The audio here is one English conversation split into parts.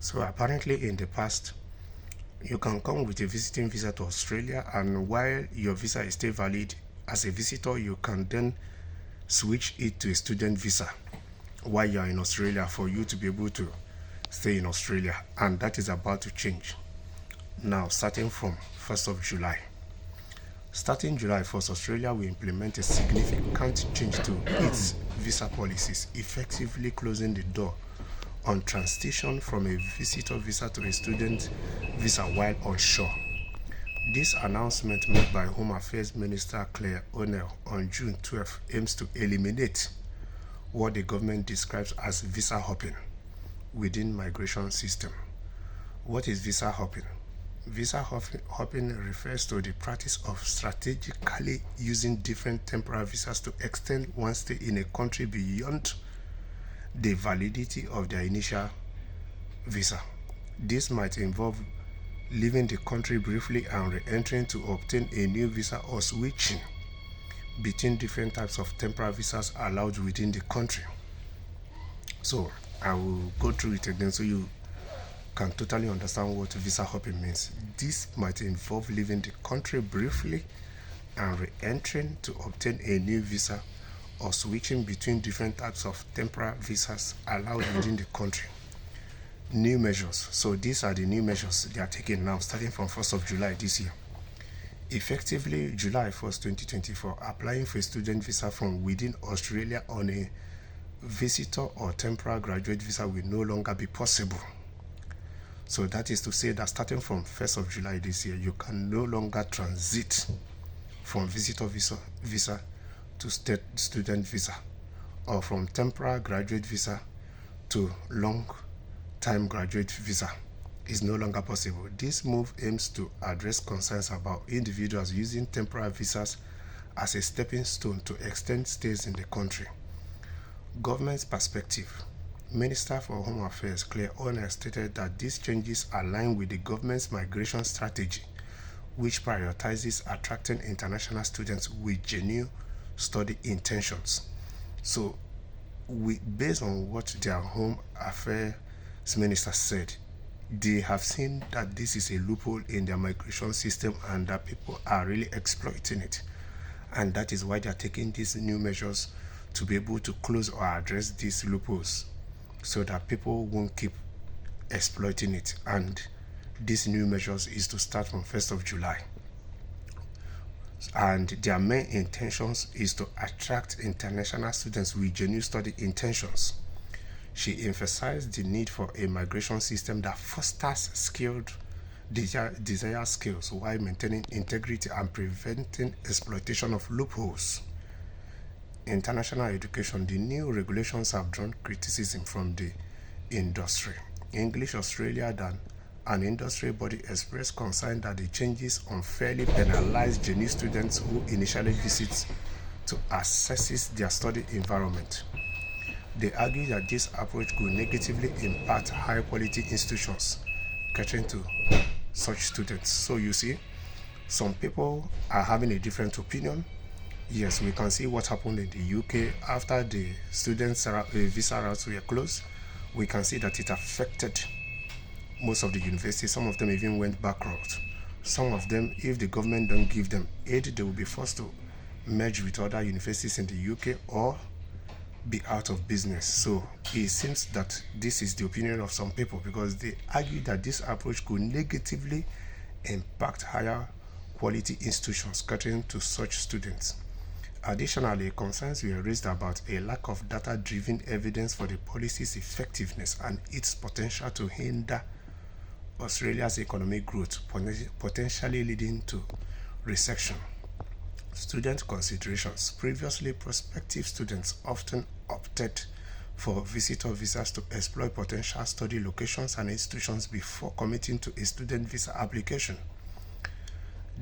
So apparently in the past, you can come with a visiting visa to Australia, and while your visa is still valid as a visitor, you can then switch it to a student visa while you are in Australia for you to be able to stay in Australia, and that is about to change now starting from 1st of July. Starting July 1st, Australia will implement a significant change to its visa policies, effectively closing the door on transition from a visitor visa to a student visa while on shore. This announcement made by Home Affairs Minister Claire O'Neill on June 12 aims to eliminate what the government describes as visa hopping within migration system. What is visa hopping? Visa hopping refers to the practice of strategically using different temporary visas to extend one's stay in a country beyond the validity of their initial visa. This might involve leaving the country briefly and re-entering to obtain a new visa, or switching between different types of temporary visas allowed within the country. So I will go through it again so you can totally understand what visa hopping means. This might involve leaving the country briefly and re-entering to obtain a new visa, or switching between different types of temporary visas allowed within the country. New measures. So these are the new measures they are taking now starting from 1st of July this year. Effectively July 1st, 2024, applying for a student visa from within Australia on a visitor or temporary graduate visa will no longer be possible. So that is to say that starting from 1st of July this year, you can no longer transit from visitor visa to student visa, or from temporary graduate visa to long-time graduate visa. Is no longer possible. This move aims to address concerns about individuals using temporary visas as a stepping stone to extend stays in the country. Government's perspective. Minister for Home Affairs Claire O'Neill stated that these changes align with the government's migration strategy, which prioritizes attracting international students with genuine study intentions. So, based on what their Home Affairs Minister said, they have seen that this is a loophole in their migration system and that people are really exploiting it. And that is why they are taking these new measures to be able to close or address these loopholes so that people won't keep exploiting it. And these new measures is to start from 1st of July. And their main intentions is to attract international students with genuine study intentions. She emphasized the need for a migration system that fosters skilled, desired skills while maintaining integrity and preventing exploitation of loopholes. International education. The new regulations have drawn criticism from the industry. English Australia than an industry body expressed concern that the changes unfairly penalize genuine students who initially visit to assess their study environment. They argue that this approach could negatively impact high quality institutions catering to such students. So you see, some people are having a different opinion. Yes, we can see what happened in the UK after the students' visa routes were closed. We can see that it affected most of the universities. Some of them even went bankrupt. Some of them, if the government don't give them aid, they will be forced to merge with other universities in the UK or be out of business. So it seems that this is the opinion of some people, because they argue that this approach could negatively impact higher quality institutions catering to such students. Additionally, concerns were raised about a lack of data-driven evidence for the policy's effectiveness and its potential to hinder Australia's economic growth, potentially leading to recession. Student considerations. Previously, prospective students often opted for visitor visas to explore potential study locations and institutions before committing to a student visa application.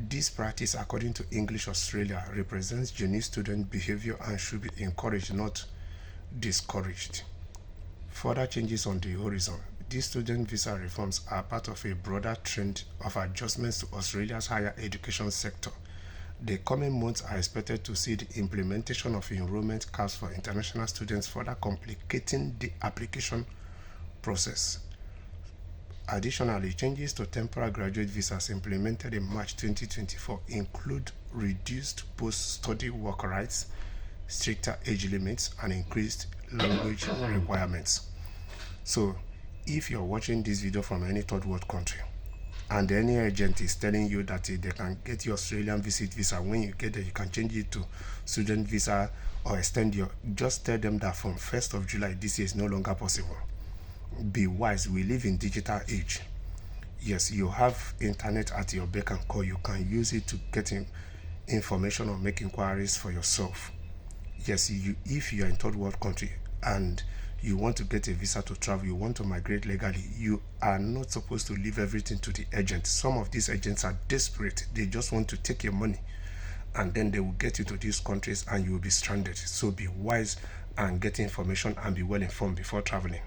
This practice, according to English Australia, represents genuine student behavior and should be encouraged, not discouraged. Further changes on the horizon. These student visa reforms are part of a broader trend of adjustments to Australia's higher education sector. The coming months are expected to see the implementation of enrollment caps for international students, further complicating the application process. Additionally, changes to temporary graduate visas implemented in March 2024 include reduced post-study work rights, stricter age limits, and increased language requirements. So, if you're watching this video from any third world country and any agent is telling you that they can get your Australian visit visa, when you get there you can change it to student visa or extend your, just tell them that from 1st of July this year is no longer possible. Be wise, we live in digital age. Yes, you have internet at your beck and call. You can use it to get information or make inquiries for yourself. Yes, if you are in third world country and you want to get a visa to travel, you want to migrate legally, you are not supposed to leave everything to the agent. Some of these agents are desperate. They just want to take your money and then they will get you to these countries and you will be stranded. So be wise and get information and be well informed before traveling.